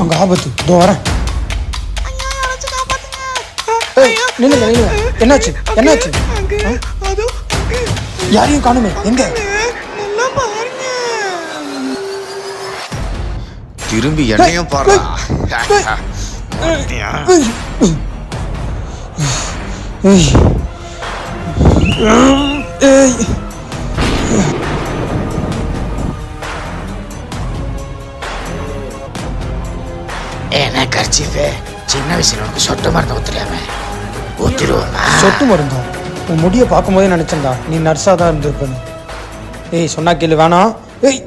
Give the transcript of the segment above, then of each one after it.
அங்க ஆபத்து, இதோ வரேன். நில்லுங்க நில்லுங்க, என்னாச்சு என்னாச்சு? யாரையும் காணுமே, எங்க? திரும்பி என்னையும் பாரு. என்ன கர்ச்சிஃபே, சின்ன வயசுல உனக்கு சொட்டு மருந்து ஊத்துறியாமே, ஊத்திடுவோமா? சொட்டு மருந்தா? உன் முடிய பார்க்கும்போதே நினைச்சேன்டா நீ நர்ஸா தான் இருந்திருப்பேன்னு. ஏய் சொன்னா கேளு, வேணாம். ஏய்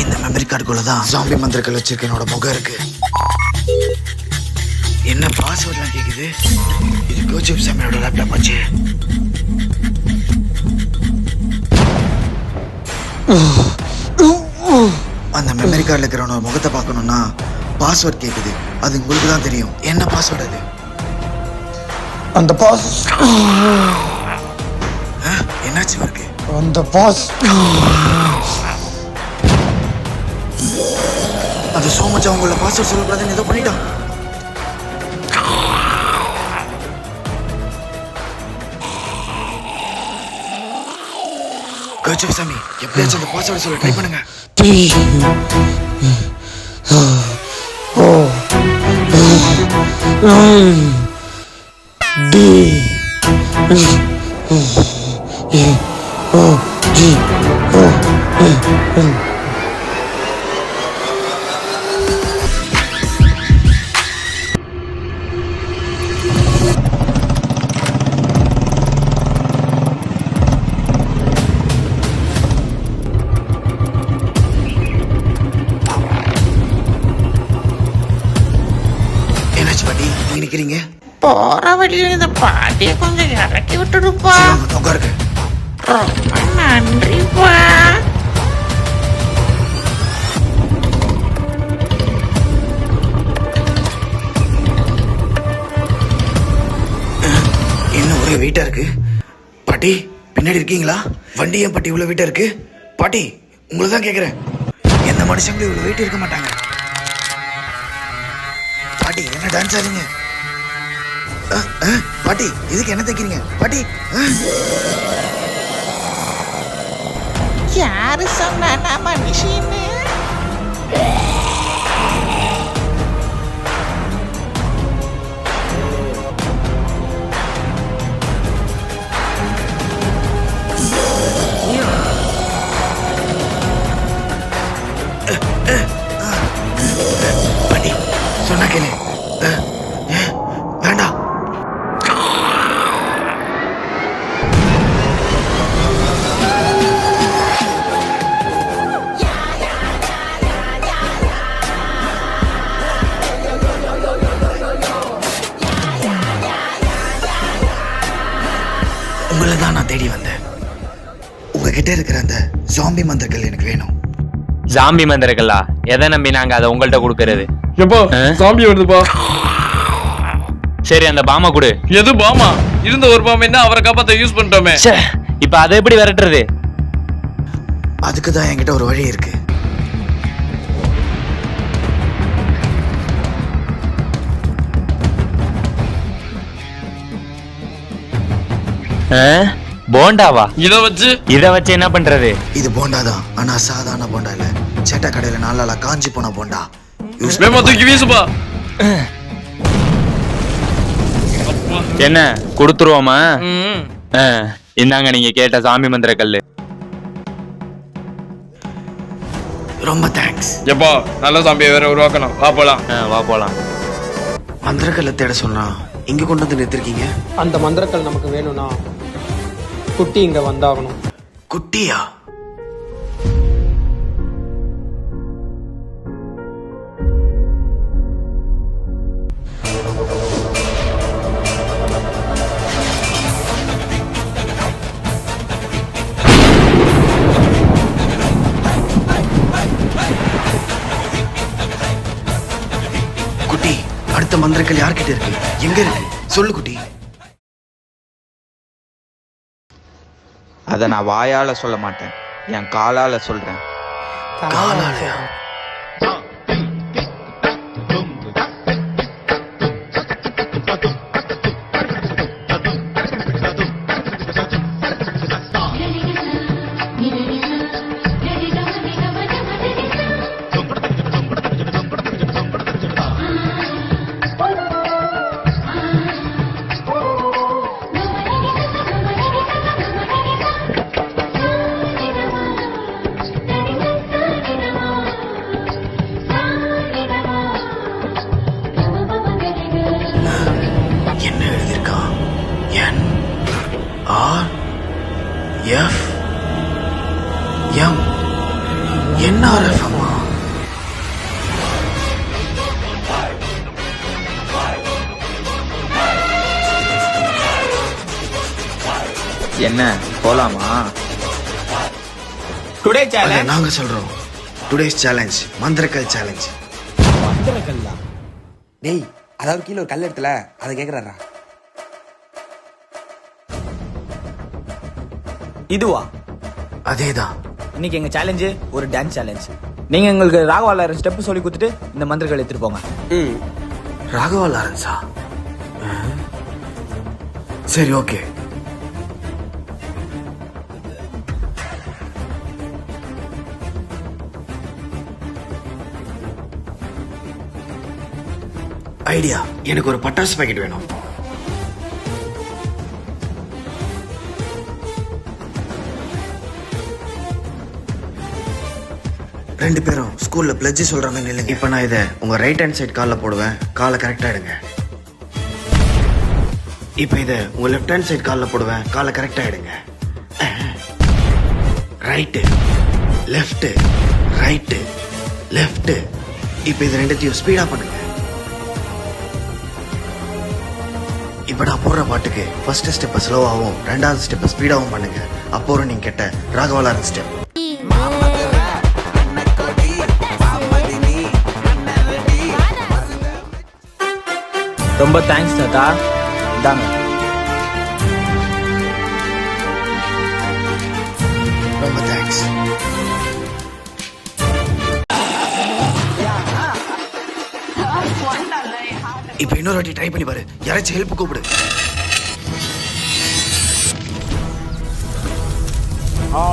இந்த மெமரி கார்டுக்குள்ளதான் ஜாம்பி மந்திரங்கள் வச்சிருக்க என்னோட முகம் இருக்கு. என்ன பாஸ்வேர்ட்லாம் கேக்குது? இது கோச்சிப் சாமியோட லேப்டாப் ஆச்சு. அந்த மெமரி கார்டில் இருக்கிறவனோட முகத்தை பார்க்கணும்னா பாஸ்வேர்ட் கேக்குது. அது உங்களுக்கு தான் தெரியும். என்ன பாஸ்வேர்டு அது? அந்த பாஸ் என்னாச்சு இருக்கு? அந்த பாஸ் அது சோமச்சா உங்களோட பாஸ்வேர்ட் சொல்லக்கூடாதுன்னு ஏதோ பண்ணிட்டான். கோச்சிப் சாமி, எப்படியாச்சும் அந்த பாஸ்வேர்டு சொல்ல ட்ரை பண்ணுங்க. என்னாச்சு பாட்டி, நீங்க நிக்கிறீங்க? போற வழியில இந்த பாட்டியை கொஞ்சம் இறக்கி விட்டுடுப்பா. உட்காருங்க. ரொம்ப நன்றிப்பா. என்ன ஒரே வெயிட்டா இருக்கு? பாட்டி பின்னாடி இருக்கீங்களா? வண்டி ஏன் பாட்டி இவ்வளவு வெயிட்டா இருக்கு? பாட்டி உங்களை தான் கேக்குறேன். எந்த மனுஷங்களும் இவ்வளவு வெயிட் இருக்க மாட்டாங்க. பாட்டி என்ன டான்ஸ் ஆடுங்க? பாட்டி இதுக்கு என்ன தைக்கிறீங்க பாட்டி? யாரு சொன்னா மனுஷன்னு? பாட்டி சொன்னா கேளு. வேண்டாம். உங்களை தான் நான் தேடி வந்தேன். உங்ககிட்ட இருக்கிற அந்த ஜாம்பி மந்திரங்கள் எனக்கு வேணும். ஜாம்பி மந்திரங்களா? எதை நம்பி நாங்க அதை உங்கள்ட்ட கொடுக்கறது? எப்போ சாம்பி வருதுப்பா. சரி அந்த பாமா கொடு. எது பாமா? இருந்த ஒரு பாம்பு என்ன அவரை காப்பாத்த யூஸ் பண்ணிட்டோமே. இப்ப அதை எப்படி விரட்டுறது? அதுக்கு தான் என்கிட்ட ஒரு வழி இருக்கு. போண்டாவா? இத வச்சு என்ன பண்றது? இது போண்டா தான், ஆனா சாதாரண போண்டா இல்ல. சேட்டா கடையில நாளால காஞ்சி போன போண்டா. தூக்கி வீசுப்பா. என்ன கொடுத்துருவோமா? இந்தாங்க நீங்க கேட்ட சாமி மந்திர கல்லு. ரொம்ப தேங்க்ஸ். எப்பா நல்ல சாம்பியை வேற உருவாக்கணும். வா போலாம். வா போலாம். மந்திரக்கல்ல தேட சொன்னா இங்க கொண்டு வந்து நிறுத்திருக்கீங்க. அந்த மந்திரக்கல் நமக்கு வேணும்னா குட்டி இங்க வந்தாகணும். குட்டியா? குட்டி அடுத்த அடுத்த மந்திரக்கல் யார்கிட்ட இருக்கு? எங்க இருக்கு? சொல்லு குட்டி. அதை நான் வாயால சொல்ல மாட்டேன், என் காலால சொல்றேன். காலாலயா? என்ன எழுதியிருக்கான்? NRF NRF அம்மா. என்ன போலாமா? டுடே அத சேலஞ்ச். நாங்க சொல்றோம். டுடேஸ் சேலஞ்ச் மந்திரக்கல் சேலஞ்ச். டேய், அதாவது கீழே ஒரு கல் எடுத்துல அதை கேக்குறாரா? இதுவா? அதேதான். இன்னைக்கு எங்க சேலஞ்சு ஒரு டான்ஸ் சேலஞ்ச். நீங்க எங்களுக்கு ராகவால ஸ்டெப் சொல்லி கொடுத்துட்டு இந்த மந்திரங்கள் எடுத்துட்டு போங்க. ராகவா லாரன்ஸா? சரி, ஓகே. ஐடியா. எனக்கு ஒரு பட்டாசு பாக்கெட் வேணும். ரெண்டு பேரும் ஸ்கூல்ல பிளட்ஜ் சொல்ற மாதிரி நில்லுங்க. இப்ப நான் இதை உங்க ரைட் ஹேண்ட் சைடு கால்ல போடுவேன். காலை கரெக்டா எடுங்க. இப்ப இதை உங்க லெஃப்ட் ஹேண்ட் சைடு கால்ல போடுவேன். காலை கரெக்டா எடுங்க. Right, left, right, left. இப்ப இது ரெண்டுத்தையும் ஸ்பீடா பண்ணுங்க. இப்ப நான் போடுற பாட்டுக்கு ஃபர்ஸ்ட் ஸ்டெப் ஸ்லோவாகவும் ரெண்டாவது ஸ்டெப் ஸ்பீடாகவும் பண்ணுங்க. அப்போ நீங்க கேட்ட ராகவலாரன் ஸ்டெப். ரொம்ப தேங்க்ஸ் தாத்தா. இந்தாங்க. ரொம்ப தேங்க்ஸ். இப்ப இன்னொரு வாட்டி ட்ரை பண்ணி பாரு. யாராச்சும் ஹெல்ப் கூப்பிடு.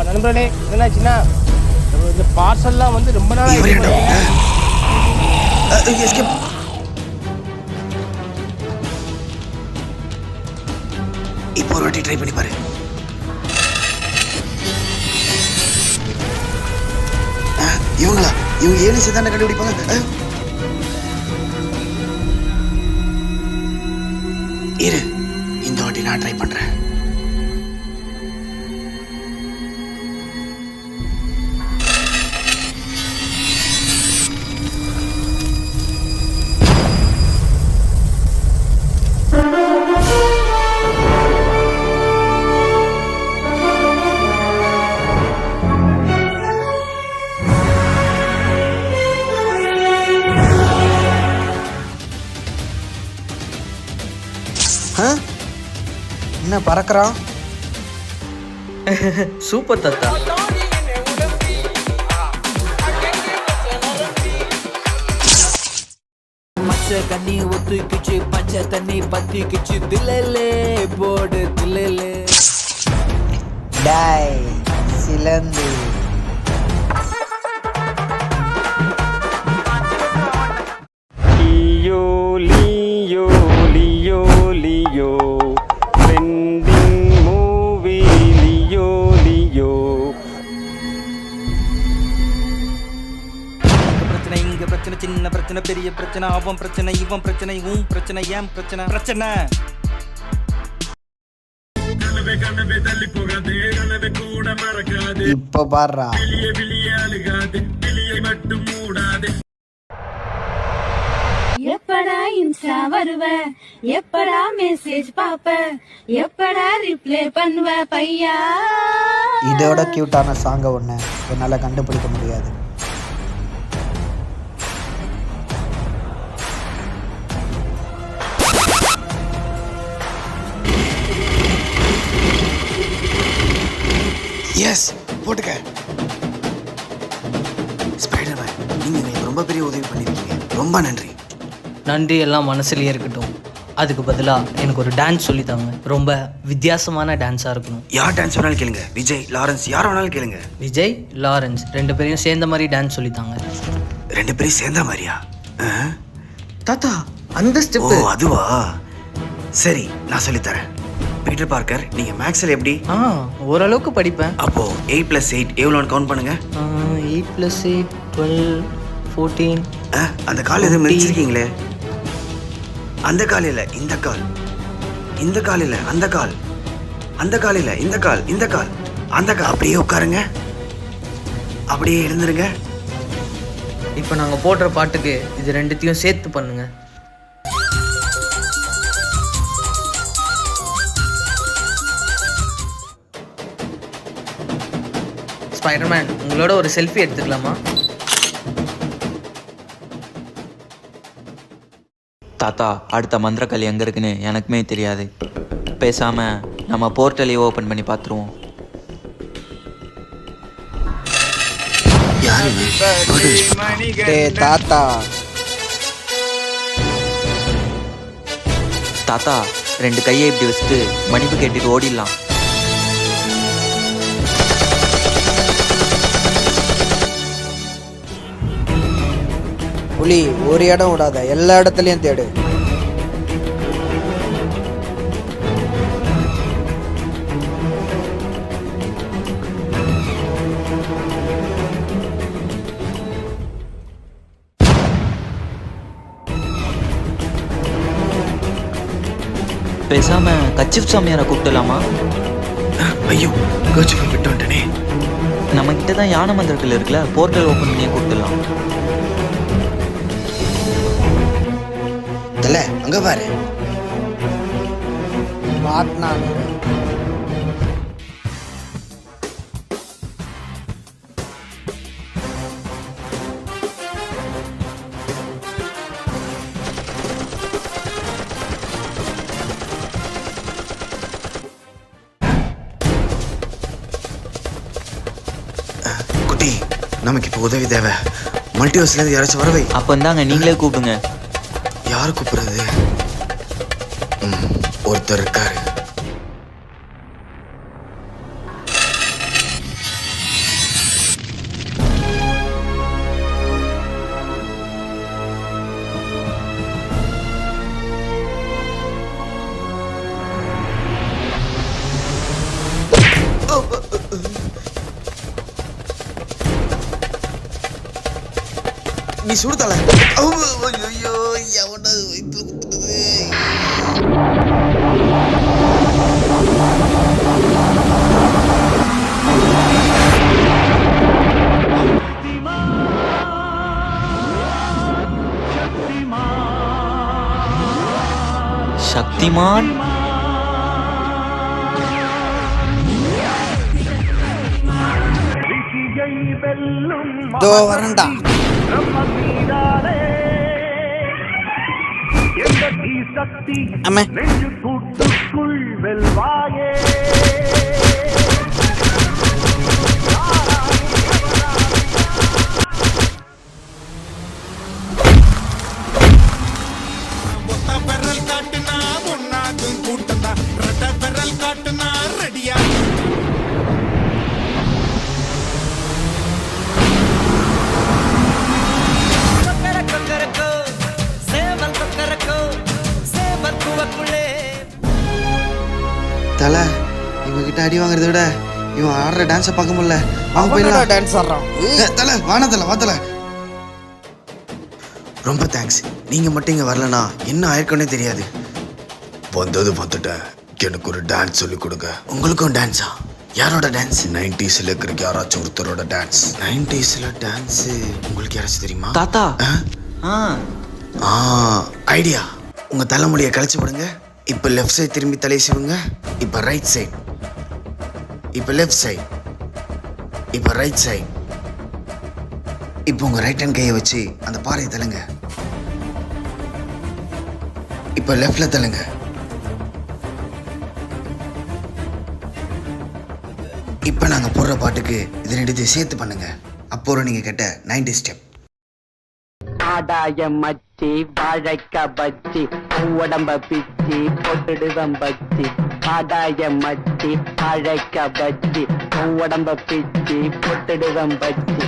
நண்பர்களே, என்னாச்சுன்னா இந்த பார்சல்லாம் வந்து ரொம்ப நாள் இவர் என்ன escape. இப்போ ஒரு வாட்டி ட்ரை பண்ணி பாரு. இவங்களா? இவங்க ஏனி சிதான கண்டுபிடிப்பாங்க. இரு, இந்த வாட்டி நான் ட்ரை பண்றேன். என்ன பறக்கிறான்? சூப்பர் தாத்தா. பச்சை தண்ணி ஒத்துக்கிச்சு, பச்சை தண்ணி பத்திக்கிச்சு, தில்லே போடு தில்லே. டாய் சிலந்து. Leo Leo Leo Leo trending movie Leo Leo. பிரச்சனை இங்க பிரச்சனை, சின்ன பிரச்சனை, பெரிய பிரச்சனை, அவன் பிரச்சனை, இவன் பிரச்சனை, உன் பிரச்சனை, ஏன் பிரச்சனை, பிரச்சனை. இப்ப பாடுறா. எப்படா இன்ஸ்டா வருவ, எப்படா மெசேஜ் பாப்ப, எப்படா ரிப்ளை பண்ணுவ பையா. இதோட கியூட்டான சாங்க ஒண்ணு என்னால கண்டுபிடிக்க முடியாது. எஸ், போட்டுக்க. ஸ்பைடர்மேன், நீங்க எனக்கு ரொம்ப பெரிய உதவி பண்ணிருக்கீங்க. ரொம்ப நன்றி. நன்றி எல்லாம் மனசுலயே இருக்கட்டும். அதுக்கு பதிலாக எனக்கு ஒரு டான்ஸ் சொல்லித்தாங்க. ரொம்ப வித்தியாசமான டான்ஸாக இருக்கணும். யார் டான்ஸ் வேணாலும் கேளுங்க. விஜய், லாரன்ஸ், யார் வேணாலும் கேளுங்க. விஜய், லாரன்ஸ் 2 பேரையும் சேர்ந்த மாதிரி டான்ஸ் சொல்லித்தாங்க. 2 பேரும் சேர்ந்த மாதிரியா? தாத்தா அந்த ஓ, ஸ்டெப்பு. அதுவா? சரி, நான் சொல்லித்தரேன். பீட்டர் பார்க்கர், நீங்க மேக்ஸ்ல எப்படி? ஓரளவுக்கு படிப்பேன். அப்போ 8 + 8 எவ்வளோன்னு கவுண்ட் பண்ணுங்க. 8 + 8 12 14. அந்த கால் எதுவும் மிதிச்சிருக்கீங்களே? அந்த கால் இல்லை, இந்த கால். இந்த கால் இல்லை, அந்த கால். அந்த கால் இல்லை, இந்த கால். இந்த கால், அந்த கால். அப்படியே உட்காருங்க, அப்படியே எழுந்துருங்க. இப்போ நாங்கள் போடுற பாட்டுக்கு இது 2த்தையும் சேர்த்து பண்ணுங்க. ஸ்பைடர்மேன், உங்களோட ஒரு செல்ஃபி எடுத்துக்கலாமா? தாத்தா, அடுத்த மந்திரக்கல் எங்கே இருக்குன்னு எனக்குமே தெரியாது. பேசாமல் நம்ம போர்ட்டலையே ஓப்பன் பண்ணி பார்த்துருவோம். தாத்தா தாத்தா, 2 கையை இப்படி வச்சுட்டு மன்னிப்பு கேட்டுட்டு ஓடிடலாம். புலி, ஒரு இடம் விடாத, எல்லா இடத்துலையும் தேடு. பேசாம கச்சிப் சாமியாரை கூப்பிடலாமா? ஐயோ, கர்ச்சிஃபை விட்டு வந்துட்டேனே. நம்ம கிட்ட தான் யானை மந்திரக்கல் இருக்குல்ல, போர்ட்டல் ஓப்பன் பண்ணியே கூப்பிடலாம். தல, அங்க பாரு. மாட்டினானு. குட்டி, நமக்கு இப்போ உதவி தேவை. மல்டிவர்ஸ்லேருந்து யாராச்சும் வரவை. அப்போ இருந்தாங்க, நீங்களே கூப்பிடுங்க. யார் கூப்பிடுறது? ஒருத்தர் இருக்காரு. நீ சுடுதல. ஐயோ, எவனா வயிற்றுல குத்துது. சக்திமான். தோ வரண்டா. அம்மா தல, இவங்கிட்ட அடி வாங்குறத விட இவன் ஆடுற டான்ஸை பார்க்க முடியல. வாங்க போயிடலாம். டான்ஸ் ஆடுறான். தல, வான தல, வா தல. ரொம்ப தேங்க்ஸ். நீங்க மட்டும் இங்க வரலனா என்ன ஆயிருக்குன்னே தெரியாது. வந்தது வந்துட்டேன். எனக்கு ஒரு டான்ஸ் சொல்லி கொடுங்க. உங்களுக்கும் டான்ஸா? யாரோட டான்ஸ்? 90ஸ்ல இருக்கிற யாராச்சும் ஒருத்தரோட டான்ஸ். 90ஸ்ல டான்ஸ் உங்களுக்கு யாராச்சும் தெரியுமா? தாத்தா, ஐடியா. உங்க தலைமுடியை கழிச்சு விடுங்க. இப்போ லெஃப்ட் சைடு திரும்பி தலையை சிவுங்க. இப்போ ரைட் சைடு. இப்போ லெஃப்ட் சைடு. இப்போ ரைட் சைடு. இப்போ உங்க ரைட் ஹேண்ட் கையை வச்சு அந்த பாறையை தள்ளுங்க. இப்போ லெஃப்ட்ல தள்ளுங்க. இப்போ நாங்கள் போடுற பாட்டுக்கு இது ரெண்டுத்தையும் சேர்த்து பண்ணுங்க. அப்போ நீங்கள் கேட்ட 90 ஸ்டெப். ஆடாய மச்சி வாழைக்க பச்சி உடம்ப பிச்சி போட்டுடுதம் பச்சி. ஆடாய மச்சி வாழைக்க பச்சி உடம்ப பிச்சி போட்டுடுதம் பச்சி.